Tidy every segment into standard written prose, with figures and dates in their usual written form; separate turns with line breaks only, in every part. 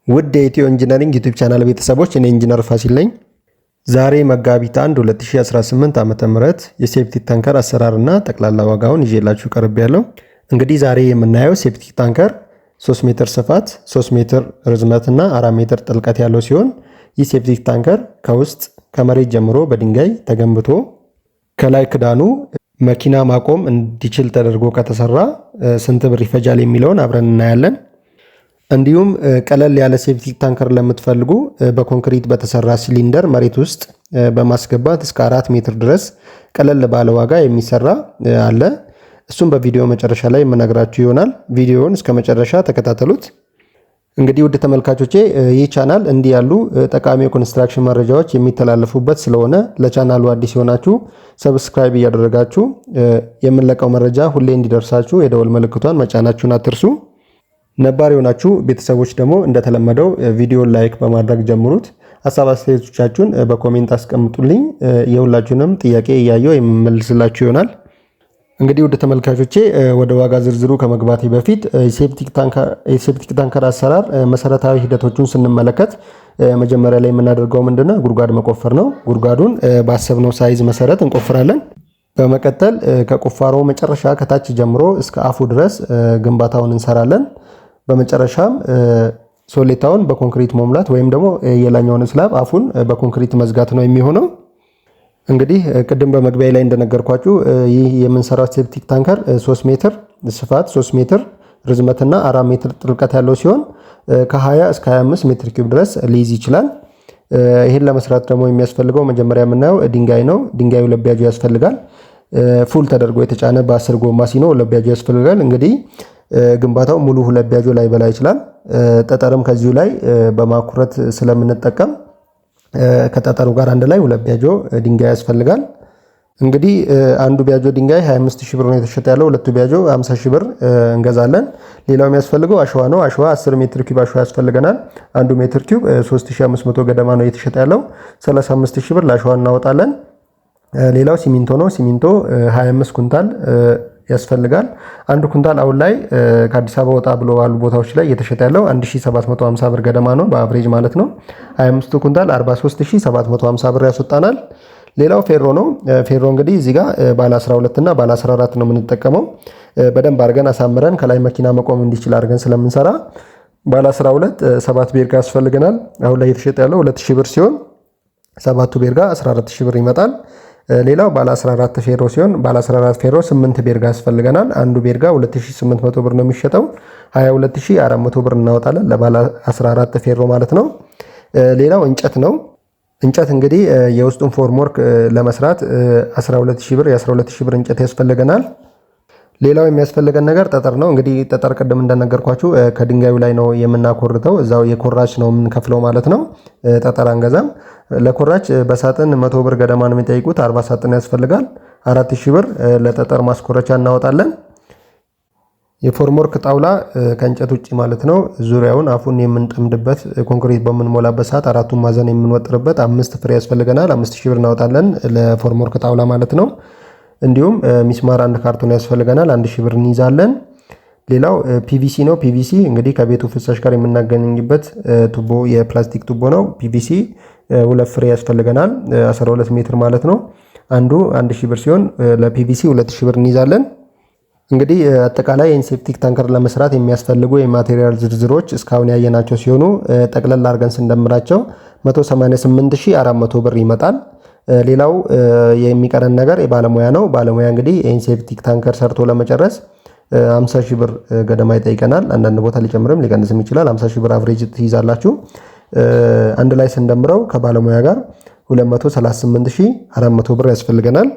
ውድ የኢትዮ ኢንጂነሪንግ ዩቲዩብ ቻናል ቤተሰቦች እኔ ኢንጂነር ፋሲል ነኝ። ዛሬ መጋቢት 1 2018 ዓ.ም የሴፕቲክ ታንከር አሰራርና ጠቅላላ ዋጋውን ይዤላችሁ ቀርቤያለሁ። እንግዲህ ዛሬ የምናየው ሴፕቲክ ታንከር 3 ሜትር ስፋት፣ 3 ሜትር ርዝመትና 4 ሜትር ጥልቀት ያለው ሲሆን ይህ ሴፕቲክ ታንከር ከውስጥ ከመሬት ጀምሮ በድንጋይ ተገንብቶ ከላይ ክዳኑ መኪና ማቆም እንዲችል ተደርጎ ከተሰራ ስንት ብር ይፈጃል የሚለውን አብረን እናያለን። እንዲሁም ቀለል ያለ ሴፕቲክ ታንከር ለምትፈልጉ በኮንክሪት በተሰራ ሲሊንደር መሬት ውስጥ በማስገባት እስከ 4 ሜትር ድረስ ቀለል ባለ ዋጋ የሚሰራ አለ። እሱም በቪዲዮ መጨረሻ ላይ የምነግራችሁ ይሆናል። ቪዲዮውን እስከ መጨረሻ ተከታተሉት። እንግዲህ ውድ ተመልካቾቼ ይህ ቻናል እንዲህ ያሉ ጠቃሚ የኮንስትራክሽን መረጃዎች የሚተላለፉበት ስለሆነ ለቻናሉ አዲስ የሆናችሁ ሰብስክራይብ እያደረጋችሁ የምንለቀው መረጃ ሁሌ እንዲደርሳችሁ የደወል ምልክቷን መጫናችሁን አትርሱ። ነባር የሆናችሁ ቤተሰቦች ደግሞ እንደተለመደው ቪዲዮን ላይክ በማድረግ ጀምሩት። ሀሳብ አስተያየቶቻችሁን በኮሜንት አስቀምጡልኝ። የሁላችሁንም ጥያቄ እያየው የምመልስላችሁ ይሆናል። እንግዲህ ወደ ተመልካቾቼ ወደ ዋጋ ዝርዝሩ ከመግባቴ በፊት የሴፕቲክ ታንከር አሰራር መሰረታዊ ሂደቶቹን ስንመለከት መጀመሪያ ላይ የምናደርገው ምንድነው? ጉድጓድ መቆፈር ነው። ጉድጓዱን ባሰብነው ሳይዝ መሰረት እንቆፍራለን። በመቀጠል ከቁፋሮ መጨረሻ ከታች ጀምሮ እስከ አፉ ድረስ ግንባታውን እንሰራለን። በመጨረሻም ሶሌታውን በኮንክሪት መሙላት ወይም ደግሞ የላኛውን ስላብ አፉን በኮንክሪት መዝጋት ነው የሚሆነው። እንግዲህ ቅድም በመግቢያ ላይ እንደነገርኳችሁ ይህ የምንሰራው ሴፕቲክ ታንከር 3 ሜትር ስፋት፣ 3 ሜትር ርዝመትና 4 ሜትር ጥልቀት ያለው ሲሆን ከ20 እስከ 25 ሜትር ኪዩብ ድረስ ሊይዝ ይችላል። ይህን ለመስራት ደግሞ የሚያስፈልገው መጀመሪያ የምናየው ድንጋይ ነው። ድንጋዩ ለቢያጆ ያስፈልጋል። ፉል ተደርጎ የተጫነ በ10 ጎማ ሲኖ ለቢያጆ ያስፈልጋል። እንግዲህ ግንባታው ሙሉ ሁለት ቢያጆ ላይ በላይ ይችላል። ጠጠርም ከዚሁ ላይ በማኩረት ስለምንጠቀም ከጠጠሩ ጋር አንድ ላይ ሁለት ቢያጆ ድንጋይ ያስፈልጋል። እንግዲህ አንዱ ቢያጆ ድንጋይ 25000 ብር ነው የተሸጠ ያለው። ሁለቱ ቢያጆ 50000 ብር እንገዛለን። ሌላው የሚያስፈልገው አሸዋ ነው። አሸዋ 10 ሜትር ኪዩብ አሸዋ ያስፈልገናል። አንዱ ሜትር ኪዩብ 3500 ገደማ ነው የተሸጠ ያለው። 35000 ብር ለአሸዋ እናወጣለን። ሌላው ሲሚንቶ ነው። ሲሚንቶ 25 ኩንታል ያስፈልጋል። አንድ ኩንታል አሁን ላይ ከአዲስ አበባ ወጣ ብሎ ባሉ ቦታዎች ላይ እየተሸጠ ያለው 1750 ብር ገደማ ነው በአቨሬጅ ማለት ነው። 25 ኩንታል 43750 ብር ያስወጣናል። ሌላው ፌሮ ነው። ፌሮ እንግዲህ እዚህ ጋር ባለ 12 እና ባለ 14 ነው የምንጠቀመው። በደንብ አድርገን አሳምረን ከላይ መኪና መቆም እንዲችል አድርገን ስለምንሰራ ባለ 12 7 ቤርጋ ያስፈልገናል። አሁን ላይ እየተሸጠ ያለው 2000 ብር ሲሆን 7ቱ ቤርጋ 14000 ብር ይመጣል። ሌላው ባለ 14 ፌሮ ሲሆን ባለ 14 ፌሮ 8 ቤርጋ ያስፈልገናል። አንዱ ቤርጋ 2800 ብር ነው የሚሸጠው። 22400 ብር እናወጣለን ለባለ 14 ፌሮ ማለት ነው። ሌላው እንጨት ነው። እንጨት እንግዲህ የውስጡን ፎርምወርክ ለመስራት 12000 ብር የ12000 ብር እንጨት ያስፈልገናል። ሌላው የሚያስፈልገን ነገር ጠጠር ነው። እንግዲህ ጠጠር ቅድም እንደነገርኳችሁ ከድንጋዩ ላይ ነው የምናኮርተው። እዛው የኮራች ነው የምንከፍለው ማለት ነው። ጠጠር አንገዛም። ለኮራች በሳጥን 100 ብር ገደማ ነው የሚጠይቁት። 40 ሳጥን ያስፈልጋል። 4000 ብር ለጠጠር ማስኮረቻ እናወጣለን። የፎርምወርክ ጣውላ ከእንጨት ውጪ ማለት ነው። ዙሪያውን አፉን የምንጠምድበት ኮንክሪት በምንሞላበት ሰዓት አራቱን ማዕዘን የምንወጥርበት 5 ፍሬ ያስፈልገናል። 5000 ብር እናወጣለን ለፎርምወርክ ጣውላ ማለት ነው። እንዲሁም ሚስማር አንድ ካርቶን ያስፈልገናል። 1000 ብር እንይዛለን። ሌላው ፒቪሲ ነው። ፒቪሲ እንግዲህ ከቤቱ ፍሳሽ ጋር የምናገናኝበት ቱቦ የፕላስቲክ ቱቦ ነው። ፒቪሲ 2 ፍሬ ያስፈልገናል። 12 ሜትር ማለት ነው። አንዱ 1000 ብር ሲሆን ለፒቪሲ 2000 ብር እንይዛለን። እንግዲህ አጠቃላይ የሴፕቲክ ታንከር ለመስራት የሚያስፈልጉ የማቴሪያል ዝርዝሮች እስካሁን ያየናቸው ሲሆኑ ጠቅለል አድርገን ስንደምራቸው 188400 ብር ይመጣል። ሌላው የሚቀረን ነገር የባለሙያ ነው። ባለሙያ እንግዲህ ሴፕቲክ ታንከር ሰርቶ ለመጨረስ 50000 ብር ገደማ ይጠይቀናል። አንዳንድ ቦታ ሊጨምርም ሊቀንስም ይችላል። 50000 ብር አቨሬጅ ትይዛላችሁ። አንድ ላይ ስንደምረው ከባለሙያ ጋር 238400 ብር ያስፈልገናል።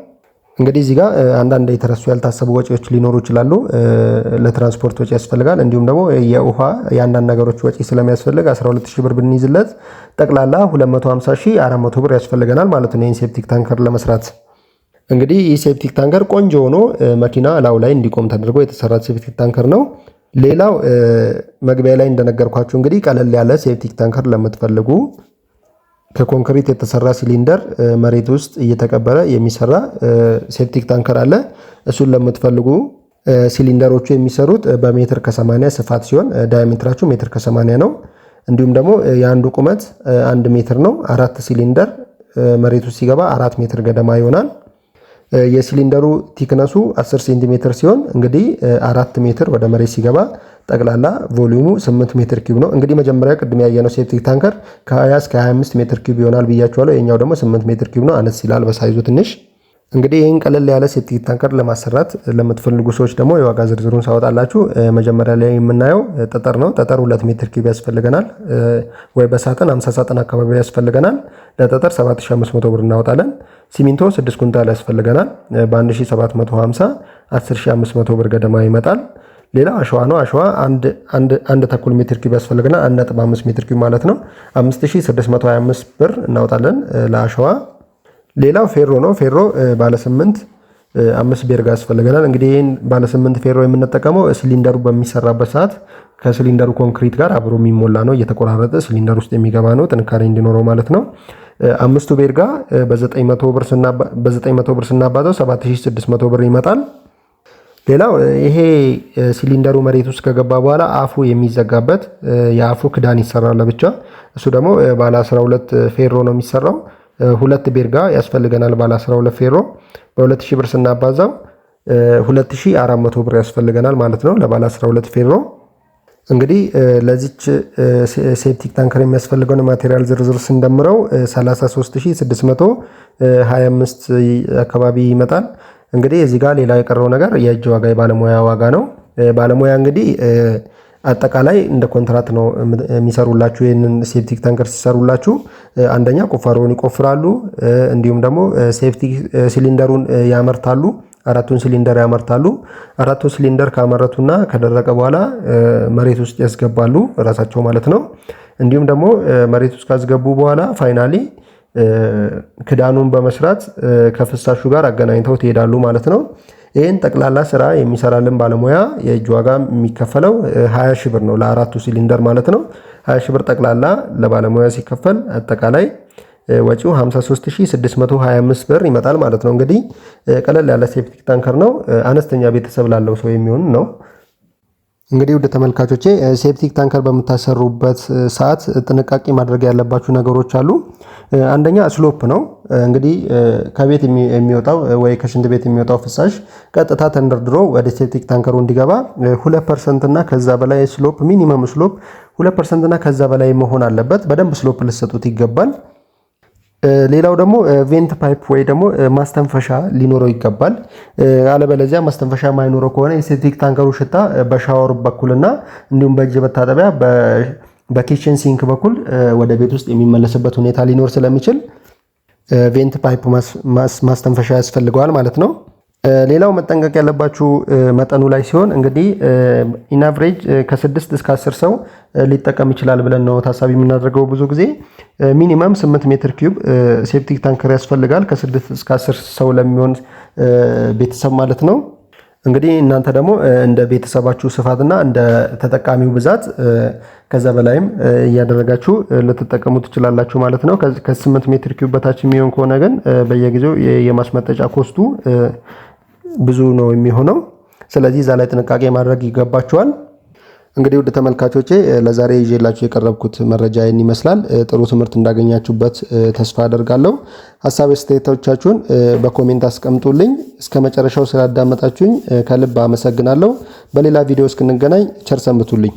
እንግዲህ እዚህ ጋር አንዳንድ የተረሱ ያልታሰቡ ወጪዎች ሊኖሩ ይችላሉ። ለትራንስፖርት ወጪ ያስፈልጋል። እንዲሁም ደግሞ የውሃ የአንዳንድ ነገሮች ወጪ ስለሚያስፈልግ 12000 ብር ብንይዝለት ጠቅላላ 250400 ብር ያስፈልገናል ማለት ነው ይህን ሴፕቲክ ታንከር ለመስራት። እንግዲህ ይህ ሴፕቲክ ታንከር ቆንጆ ሆኖ መኪና ላዩ ላይ እንዲቆም ተደርጎ የተሰራ ሴፕቲክ ታንከር ነው። ሌላው መግቢያ ላይ እንደነገርኳችሁ እንግዲህ ቀለል ያለ ሴፕቲክ ታንከር ለምትፈልጉ ከኮንክሪት የተሰራ ሲሊንደር መሬት ውስጥ እየተቀበረ የሚሰራ ሴፕቲክ ታንከር አለ። እሱን ለምትፈልጉ ሲሊንደሮቹ የሚሰሩት በሜትር ከ80 ስፋት ሲሆን ዳያሜትራቸው ሜትር ከ80 ነው። እንዲሁም ደግሞ የአንዱ ቁመት 1 ሜትር ነው። 4 ሲሊንደር መሬቱ ሲገባ 4 ሜትር ገደማ ይሆናል። የሲሊንደሩ ቲክነሱ 10 ሴንቲሜትር ሲሆን እንግዲህ 4 ሜትር ወደ መሬት ሲገባ ጠቅላላ ቮሊዩሙ 8 ሜትር ኪዩብ ነው። እንግዲህ መጀመሪያ ቅድም ያየነው ሴፕቲክ ታንከር ከ20 እስከ 25 ሜትር ኪዩብ ይሆናል ብያችኋለሁ። የኛው ደግሞ 8 ሜትር ኪዩብ ነው። አነስ ይላል በሳይዙ ትንሽ። እንግዲህ ይህን ቀለል ያለ ሴፕቲክ ታንከር ለማሰራት ለምትፈልጉ ሰዎች ደግሞ የዋጋ ዝርዝሩን ሳወጣላችሁ መጀመሪያ ላይ የምናየው ጠጠር ነው። ጠጠር 2 ሜትር ኪዩብ ያስፈልገናል፣ ወይ በሳጥን 50 ሳጥን አካባቢ ያስፈልገናል። ለጠጠር 7500 ብር እናወጣለን። ሲሚንቶ 6 ኩንታል ያስፈልገናል። በ1750 10500 ብር ገደማ ይመጣል። ሌላ አሸዋ ነው። አሸዋ አንድ ተኩል ሜትር ኪዩብ ያስፈልገናል። 1.5 ሜትር ኪዩብ ማለት ነው። 5625 ብር እናወጣለን ለአሸዋ። ሌላው ፌሮ ነው። ፌሮ ባለ 8 5 ቤርጋ ያስፈልገናል። እንግዲህ ይህን ባለ 8 ፌሮ የምንጠቀመው ሲሊንደሩ በሚሰራበት ሰዓት ከሲሊንደሩ ኮንክሪት ጋር አብሮ የሚሞላ ነው። እየተቆራረጠ ሲሊንደር ውስጥ የሚገባ ነው፣ ጥንካሬ እንዲኖረው ማለት ነው። 5ቱ ቤርጋ በ900 ብር ስናባዛው 7600 ብር ይመጣል። ሌላው ይሄ ሲሊንደሩ መሬት ውስጥ ከገባ በኋላ አፉ የሚዘጋበት የአፉ ክዳን ይሰራል ለብቻ። እሱ ደግሞ ባለ 12 ፌሮ ነው የሚሰራው። 2 ቤርጋ ያስፈልገናል ባለ 12 ፌሮ። በ2000 ብር ስናባዛው 2400 ብር ያስፈልገናል ማለት ነው ለባለ 12 ፌሮ። እንግዲህ ለዚች ሴፕቲክ ታንከር የሚያስፈልገውን ማቴሪያል ዝርዝር ስንደምረው 33625 አካባቢ ይመጣል። እንግዲህ እዚህ ጋር ሌላ የቀረው ነገር የእጅ ዋጋ የባለሙያ ዋጋ ነው። ባለሙያ እንግዲህ አጠቃላይ እንደ ኮንትራት ነው የሚሰሩላችሁ። ይህንን ሴፕቲክ ታንከር ሲሰሩላችሁ አንደኛ ቁፋሮውን ይቆፍራሉ፣ እንዲሁም ደግሞ ሴፕቲክ ሲሊንደሩን ያመርታሉ። 4ቱን ሲሊንደር ያመርታሉ። 4ቱ ሲሊንደር ካመረቱና ከደረቀ በኋላ መሬት ውስጥ ያስገባሉ ራሳቸው ማለት ነው። እንዲሁም ደግሞ መሬት ውስጥ ካስገቡ በኋላ ፋይናሊ ክዳኑን በመስራት ከፍሳሹ ጋር አገናኝተው ትሄዳሉ ማለት ነው። ይህን ጠቅላላ ስራ የሚሰራልን ባለሙያ የእጅ ዋጋ የሚከፈለው 20 ሺህ ብር ነው ለ4ቱ ሲሊንደር ማለት ነው። 20 ሺህ ብር ጠቅላላ ለባለሙያ ሲከፈል አጠቃላይ ወጪው 53625 ብር ይመጣል ማለት ነው። እንግዲህ ቀለል ያለ ሴፕቲክ ታንከር ነው። አነስተኛ ቤተሰብ ላለው ሰው የሚሆን ነው። እንግዲህ ውድ ተመልካቾቼ ሴፕቲክ ታንከር በምታሰሩበት ሰዓት ጥንቃቄ ማድረግ ያለባችሁ ነገሮች አሉ። አንደኛ ስሎፕ ነው። እንግዲህ ከቤት የሚወጣው ወይ ከሽንት ቤት የሚወጣው ፍሳሽ ቀጥታ ተንደርድሮ ወደ ሴፕቲክ ታንከሩ እንዲገባ 2% እና ከዛ በላይ ስሎፕ፣ ሚኒመም ስሎፕ 2% እና ከዛ በላይ መሆን አለበት። በደንብ ስሎፕ ልትሰጡት ይገባል። ሌላው ደግሞ ቬንት ፓይፕ ወይ ደግሞ ማስተንፈሻ ሊኖረው ይገባል። አለበለዚያ ማስተንፈሻ ማይኖረው ከሆነ የሴፕቲክ ታንከሩ ሽታ በሻወር በኩልና እንዲሁም በእጅ መታጠቢያ በኪችን ሲንክ በኩል ወደ ቤት ውስጥ የሚመለስበት ሁኔታ ሊኖር ስለሚችል ቬንት ፓይፕ ማስተንፈሻ ያስፈልገዋል ማለት ነው። ሌላው መጠንቀቅ ያለባችሁ መጠኑ ላይ ሲሆን እንግዲህ ኢን አቨሬጅ ከ6 እስከ 10 ሰው ሊጠቀም ይችላል ብለን ነው ታሳቢ የምናደርገው። ብዙ ጊዜ ሚኒመም 8 ሜትር ኪዩብ ሴፕቲክ ታንከር ያስፈልጋል ከ6 እስከ 10 ሰው ለሚሆን ቤተሰብ ማለት ነው። እንግዲህ እናንተ ደግሞ እንደ ቤተሰባችሁ ስፋትና እንደ ተጠቃሚው ብዛት ከዛ በላይም እያደረጋችሁ ልትጠቀሙ ትችላላችሁ ማለት ነው። ከ8 ሜትር ኪዩብ በታች የሚሆን ከሆነ ግን በየጊዜው የማስመጠጫ ኮስቱ ብዙ ነው የሚሆነው። ስለዚህ እዛ ላይ ጥንቃቄ ማድረግ ይገባችኋል። እንግዲህ ውድ ተመልካቾቼ ለዛሬ ይዤላችሁ የቀረብኩት መረጃ ይህን ይመስላል። ጥሩ ትምህርት እንዳገኛችሁበት ተስፋ አደርጋለሁ። ሀሳብ አስተያየቶቻችሁን በኮሜንት አስቀምጡልኝ። እስከ መጨረሻው ስላዳመጣችሁኝ ከልብ አመሰግናለሁ። በሌላ ቪዲዮ እስክንገናኝ ቸር ሰንብቱልኝ።